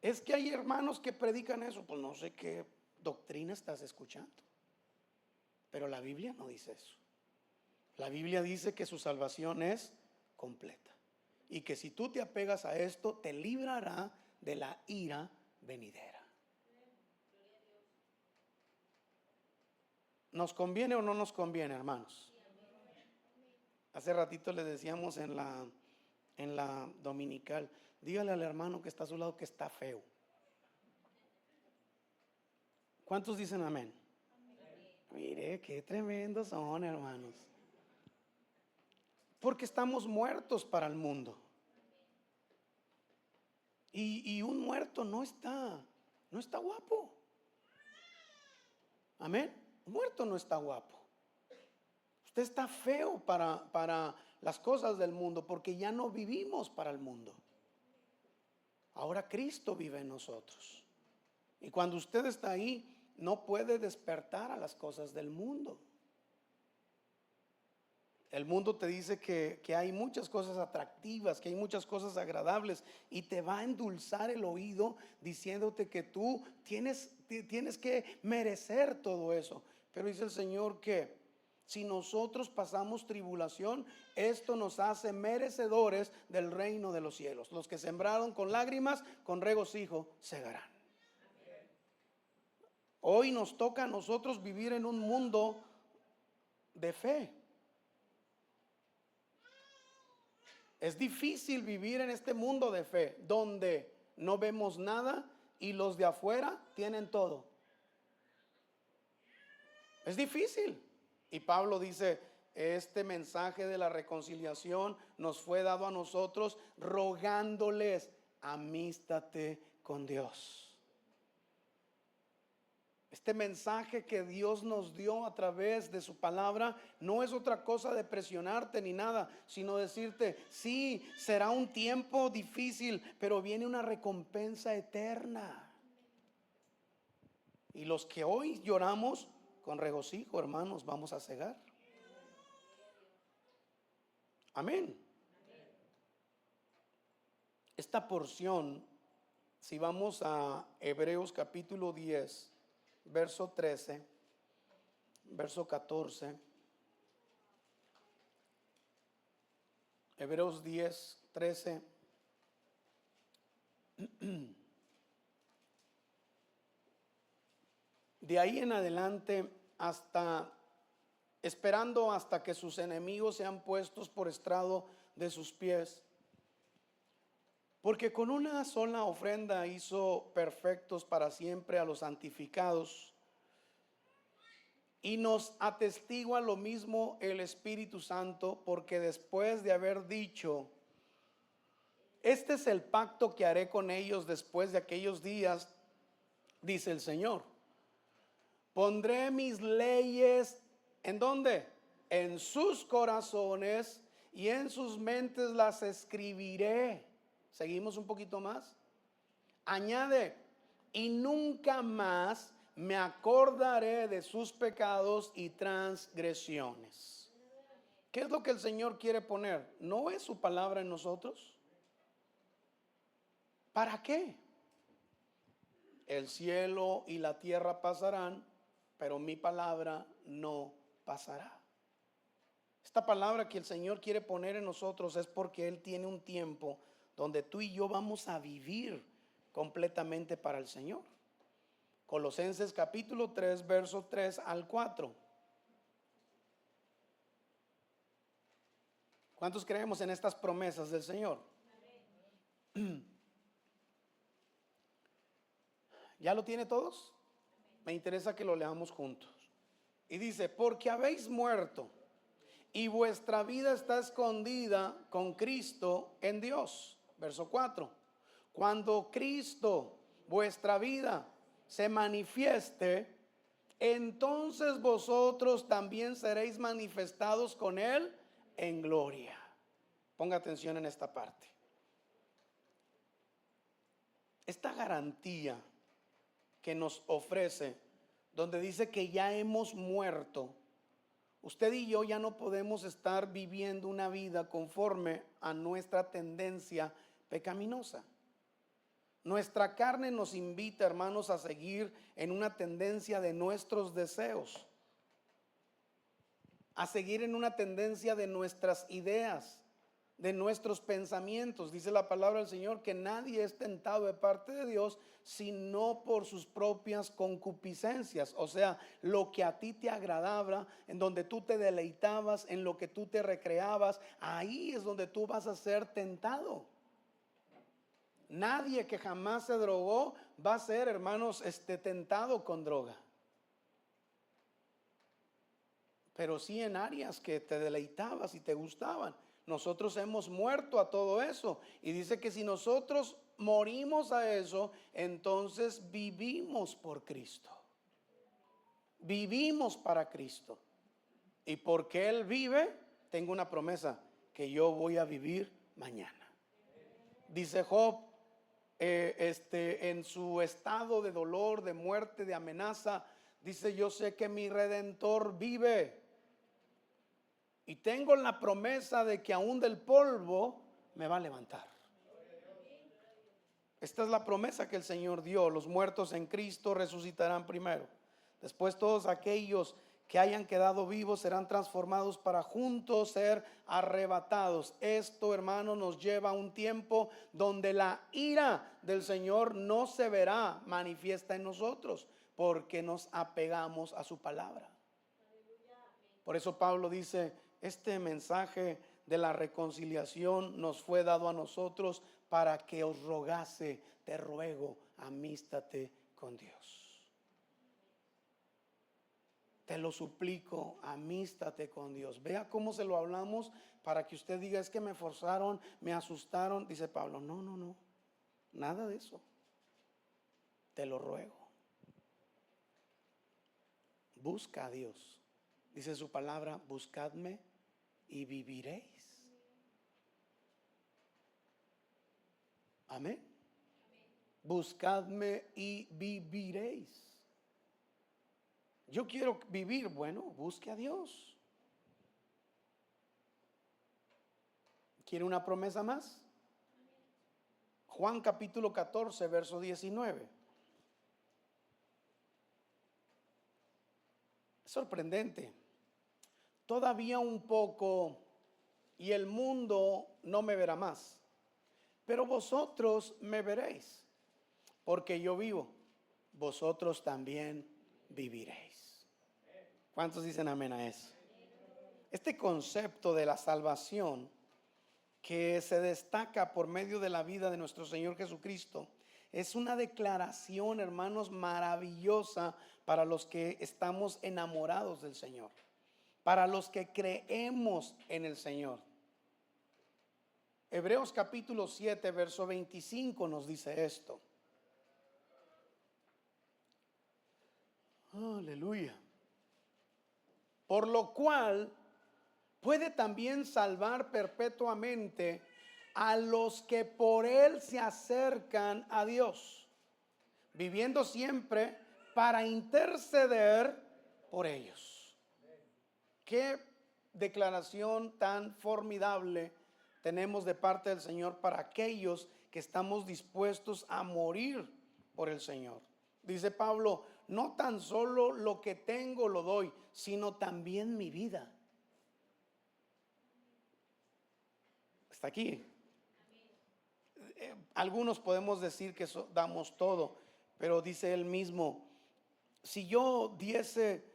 Es que hay hermanos que predican eso, pues no sé qué doctrina estás escuchando. Pero la Biblia no dice eso. La Biblia dice que su salvación es completa y que si tú te apegas a esto, te librará de la ira venidera. ¿Nos conviene o no nos conviene, hermanos? Hace ratito les decíamos en la dominical, dígale al hermano que está a su lado que está feo. ¿Cuántos dicen amén? Mire, qué tremendos son, hermanos. Porque estamos muertos para el mundo. Y un muerto no está guapo. Amén. Un muerto no está guapo. Usted está feo para las cosas del mundo, porque ya no vivimos para el mundo. Ahora Cristo vive en nosotros. Y cuando usted está ahí, no puede despertar a las cosas del mundo. El mundo te dice que hay muchas cosas atractivas, que hay muchas cosas agradables, y te va a endulzar el oído diciéndote que tú tienes que merecer todo eso. Pero dice el Señor que si nosotros pasamos tribulación, esto nos hace merecedores del reino de los cielos. Los que sembraron con lágrimas, con regocijo segarán. Hoy nos toca a nosotros vivir en un mundo de fe. Es difícil vivir en este mundo de fe donde no vemos nada y los de afuera tienen todo. Es difícil. Y Pablo dice, este mensaje de la reconciliación nos fue dado a nosotros rogándoles, amístate con Dios. Este mensaje que Dios nos dio a través de su palabra no es otra cosa de presionarte ni nada, sino decirte, sí, será un tiempo difícil, pero viene una recompensa eterna. Y los que hoy lloramos, con regocijo, hermanos, vamos a cegar. Amén. Esta porción, si vamos a Hebreos capítulo 10, verso 13, verso 14, Hebreos 10, 13. De ahí en adelante, esperando hasta que sus enemigos sean puestos por estrado de sus pies. Porque con una sola ofrenda hizo perfectos para siempre a los santificados. Y nos atestigua lo mismo el Espíritu Santo, porque después de haber dicho, este es el pacto que haré con ellos después de aquellos días, dice el Señor. Pondré mis leyes, ¿en dónde? En sus corazones, y en sus mentes las escribiré. Seguimos un poquito más. Añade, y nunca más me acordaré de sus pecados y transgresiones. ¿Qué es lo que el Señor quiere poner? ¿No es su palabra en nosotros? ¿Para qué? El cielo y la tierra pasarán, pero mi palabra no pasará. Esta palabra que el Señor quiere poner en nosotros es porque Él tiene un tiempo donde tú y yo vamos a vivir completamente para el Señor. Colosenses capítulo 3, verso 3 al 4. ¿Cuántos creemos en estas promesas del Señor? ¿Ya lo tiene todos? Me interesa que lo leamos juntos. Y dice, porque habéis muerto y vuestra vida está escondida con Cristo en Dios. Verso 4. Cuando Cristo, vuestra vida, se manifieste, entonces vosotros también seréis manifestados con Él en gloria. Ponga atención en esta parte. Esta garantía que nos ofrece, donde dice que ya hemos muerto, Usted y yo ya no podemos estar viviendo una vida conforme a nuestra tendencia pecaminosa. Nuestra carne nos invita, hermanos, a seguir en una tendencia de nuestros deseos, a seguir en una tendencia de nuestras ideas, de nuestros pensamientos. Dice la palabra del Señor que nadie es tentado de parte de Dios sino por sus propias concupiscencias. O sea, lo que a ti te agradaba, en donde tú te deleitabas, en lo que tú te recreabas, ahí es donde tú vas a ser tentado. Nadie que jamás se drogó va a ser, hermanos, tentado con droga. Pero sí en áreas que te deleitabas y te gustaban. Nosotros hemos muerto a todo eso. Y dice que si nosotros morimos a eso, entonces vivimos por Cristo. Vivimos para Cristo. Y porque Él vive, tengo una promesa, que yo voy a vivir mañana. Dice Job, en su estado de dolor, de muerte, de amenaza, dice: yo sé que mi Redentor vive. Y tengo la promesa de que aún del polvo me va a levantar. Esta es la promesa que el Señor dio. Los muertos en Cristo resucitarán primero. Después todos aquellos que hayan quedado vivos serán transformados para juntos ser arrebatados. Esto, hermano, nos lleva a un tiempo donde la ira del Señor no se verá manifiesta en nosotros, porque nos apegamos a su palabra. Por eso Pablo dice: este mensaje de la reconciliación nos fue dado a nosotros para que os rogase, te ruego, amístate con Dios. Te lo suplico, amístate con Dios. Vea cómo se lo hablamos para que usted diga: es que me forzaron, me asustaron. Dice Pablo: no, no, no, nada de eso. Te lo ruego. Busca a Dios. Dice su palabra: buscadme y viviréis. Amén. Buscadme y viviréis. Yo quiero vivir. Bueno, busque a Dios. ¿Quiere una promesa más? Juan capítulo 14, verso 19. Sorprendente. Todavía un poco y el mundo no me verá más, pero vosotros me veréis, porque yo vivo, vosotros también viviréis. ¿Cuántos dicen amén a eso? Este concepto de la salvación, que se destaca por medio de la vida de nuestro Señor Jesucristo, es una declaración, hermanos, maravillosa para los que estamos enamorados del Señor, para los que creemos en el Señor. Hebreos capítulo 7, verso 25 nos dice esto. Aleluya. Por lo cual puede también salvar perpetuamente a los que por Él se acercan a Dios, viviendo siempre para interceder por ellos. Qué declaración tan formidable tenemos de parte del Señor para aquellos que estamos dispuestos a morir por el Señor. Dice Pablo: no tan solo lo que tengo lo doy, sino también mi vida. Está aquí. Algunos podemos decir que damos todo, pero dice él mismo: si yo diese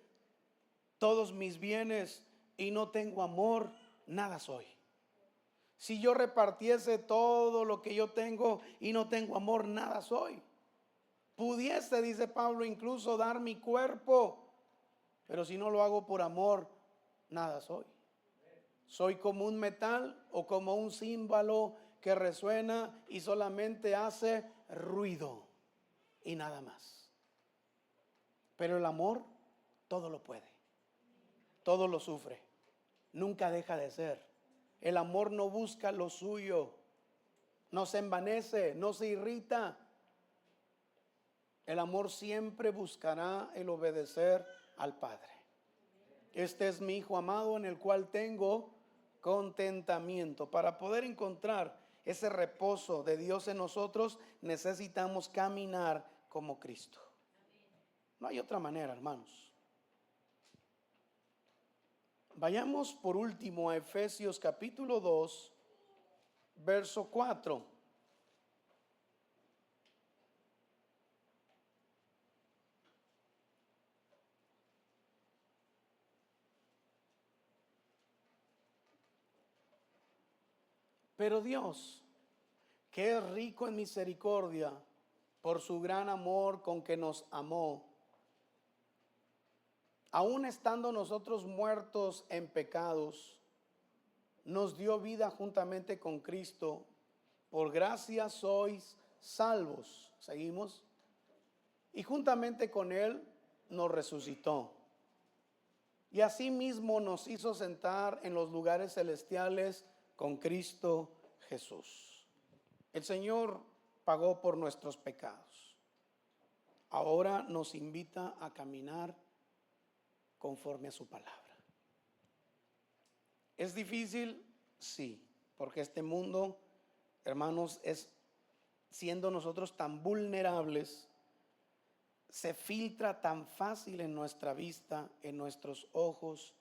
todos mis bienes y no tengo amor, nada soy. Si yo repartiese todo lo que yo tengo y no tengo amor, nada soy. Pudiese, dice Pablo, incluso dar mi cuerpo, pero si no lo hago por amor, nada soy. Soy como un metal o como un címbalo que resuena y solamente hace ruido y nada más. Pero el amor todo lo puede, todo lo sufre, nunca deja de ser. El amor no busca lo suyo, no se envanece, no se irrita. El amor siempre buscará el obedecer al Padre. Este es mi Hijo amado en el cual tengo contentamiento. Para poder encontrar ese reposo de Dios en nosotros, necesitamos caminar como Cristo. No hay otra manera, hermanos. Vayamos por último a Efesios capítulo 2, verso 4. Pero Dios, que es rico en misericordia, por su gran amor con que nos amó, aun estando nosotros muertos en pecados, nos dio vida juntamente con Cristo. Por gracia sois salvos. Seguimos. Y juntamente con Él nos resucitó. Y asimismo nos hizo sentar en los lugares celestiales con Cristo Jesús. El Señor pagó por nuestros pecados. Ahora nos invita a caminar conforme a su palabra. ¿Es difícil? Sí, porque este mundo, hermanos, siendo nosotros tan vulnerables, se filtra tan fácil en nuestra vista, en nuestros ojos,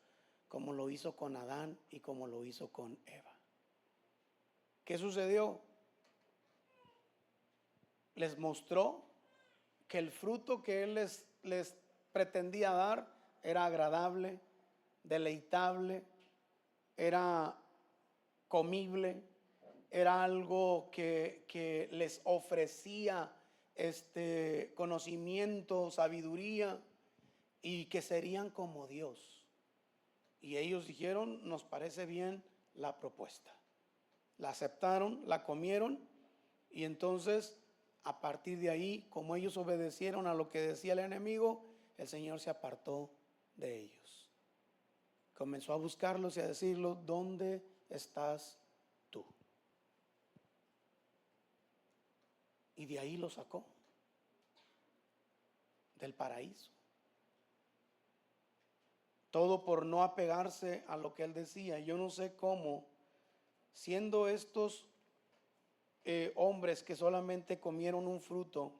como lo hizo con Adán y como lo hizo con Eva. ¿Qué sucedió? Les mostró que el fruto que Él les pretendía dar era agradable, deleitable, era comible, era algo que les ofrecía conocimiento, sabiduría, y que serían como Dios. Y ellos dijeron, nos parece bien la propuesta. La aceptaron, la comieron, y entonces a partir de ahí, como ellos obedecieron a lo que decía el enemigo, el Señor se apartó de ellos. Comenzó a buscarlos y a decirlos, ¿dónde estás tú? Y de ahí lo sacó, del paraíso. Todo por no apegarse a lo que Él decía. Yo no sé cómo, siendo estos hombres que solamente comieron un fruto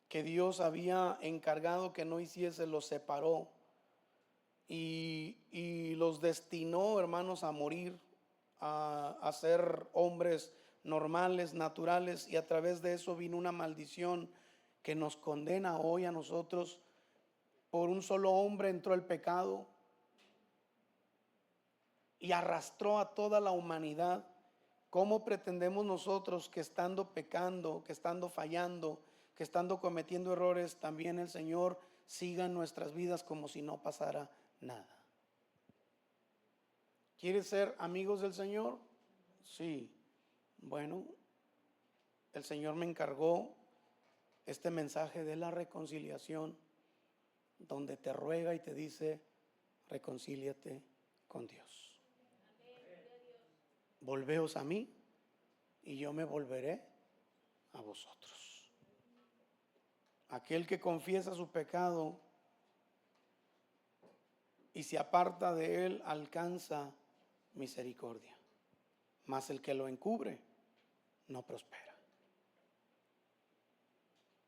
que Dios había encargado que no hiciese, los separó y los destinó, hermanos, a morir, a ser hombres normales, naturales, y a través de eso vino una maldición que nos condena hoy a nosotros. Por un solo hombre entró el pecado y arrastró a toda la humanidad. ¿Cómo pretendemos nosotros que estando pecando, que estando fallando, que estando cometiendo errores, también el Señor siga en nuestras vidas como si no pasara nada? ¿Quieres ser amigos del Señor? Sí. Bueno, el Señor me encargó este mensaje de la reconciliación, donde te ruega y te dice, reconcíliate con Dios. Volveos a mí y yo me volveré a vosotros. Aquel que confiesa su pecado y se aparta de él alcanza misericordia, mas el que lo encubre no prospera.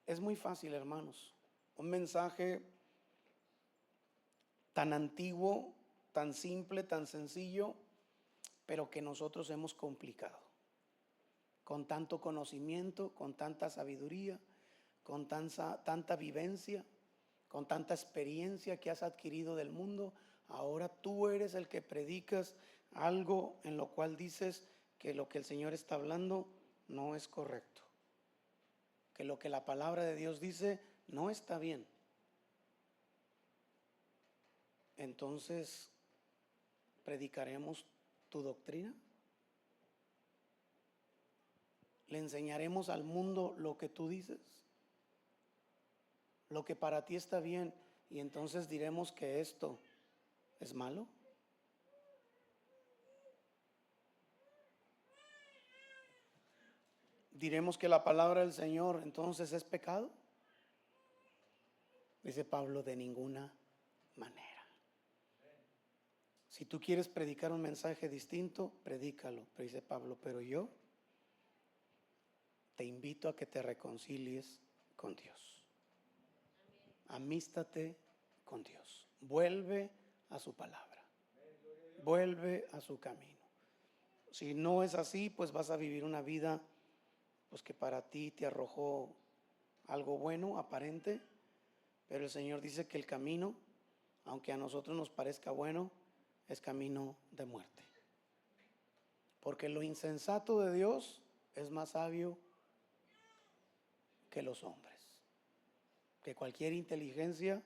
Es muy fácil, hermanos, un mensaje tan antiguo, tan simple, tan sencillo, pero que nosotros hemos complicado, con tanto conocimiento, con tanta sabiduría, con tanta vivencia, con tanta experiencia que has adquirido del mundo. Ahora tú eres el que predicas algo en lo cual dices que lo que el Señor está hablando no es correcto, que lo que la palabra de Dios dice no está bien. Entonces, ¿predicaremos tu doctrina? ¿Le enseñaremos al mundo lo que tú dices? Lo que para ti está bien, y entonces diremos que esto es malo. Diremos que la palabra del Señor entonces es pecado. Dice Pablo, de ninguna manera. Si tú quieres predicar un mensaje distinto, predícalo. Pero dice Pablo, pero yo te invito a que te reconcilies con Dios. Amístate con Dios. Vuelve a su palabra. Vuelve a su camino. Si no es así, pues vas a vivir una vida pues que para ti te arrojó algo bueno, aparente, pero el Señor dice que el camino, aunque a nosotros nos parezca bueno, es camino de muerte. Porque lo insensato de Dios es más sabio que los hombres, que cualquier inteligencia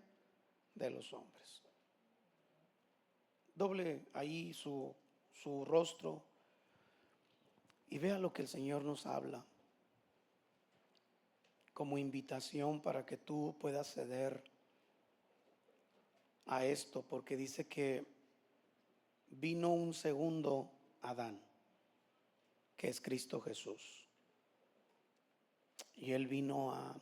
de los hombres. Doble ahí su rostro y vea lo que el Señor nos habla como invitación para que tú puedas ceder a esto, porque dice que vino un segundo Adán, que es Cristo Jesús, y Él vino a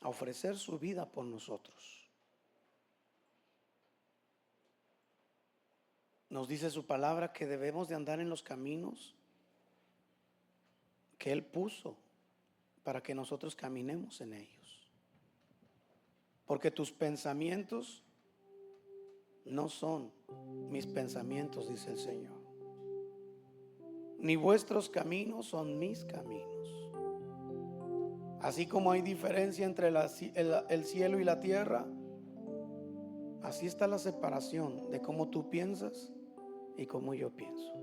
ofrecer su vida por nosotros. Nos dice su palabra que debemos de andar en los caminos que Él puso para que nosotros caminemos en ellos. Porque tus pensamientos no son mis pensamientos, dice el Señor. Ni vuestros caminos son mis caminos. Así como hay diferencia entre el cielo y la tierra, así está la separación de cómo tú piensas y cómo yo pienso.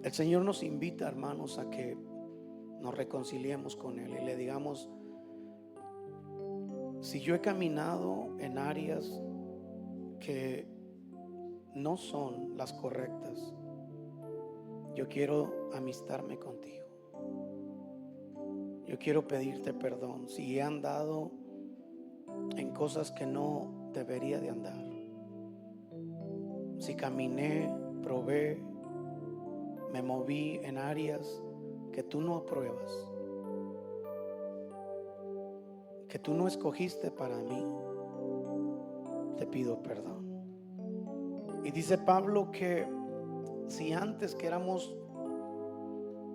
El Señor nos invita, hermanos, a que nos reconciliemos con Él y le digamos: si yo he caminado en áreas que no son las correctas, yo quiero amistarme contigo. Yo quiero pedirte perdón si he andado en cosas que no debería de andar. Si caminé, probé, me moví en áreas que tú no apruebas, que tú no escogiste para mí, te pido perdón. Y dice Pablo que si antes que éramos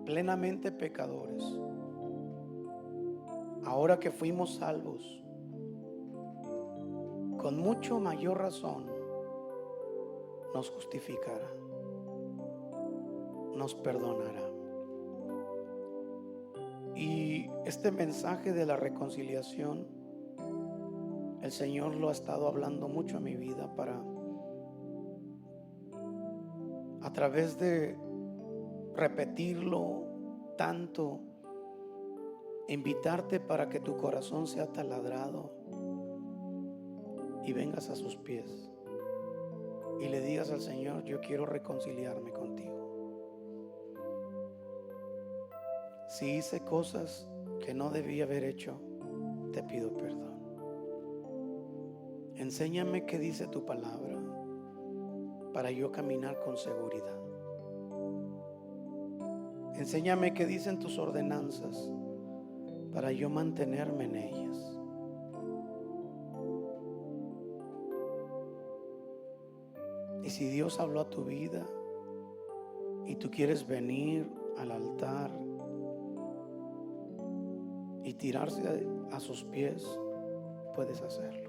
plenamente pecadores, ahora que fuimos salvos, con mucho mayor razón nos justificará, nos perdonará. Y este mensaje de la reconciliación, el Señor lo ha estado hablando mucho a mi vida para, a través de repetirlo tanto, invitarte para que tu corazón sea taladrado y vengas a sus pies y le digas al Señor: yo quiero reconciliarme contigo. Si hice cosas que no debía haber hecho, te pido perdón. Enséñame qué dice tu palabra para yo caminar con seguridad. Enséñame qué dicen tus ordenanzas para yo mantenerme en ellas. Y si Dios habló a tu vida y tú quieres venir al altar y tirarse a sus pies, puedes hacerlo.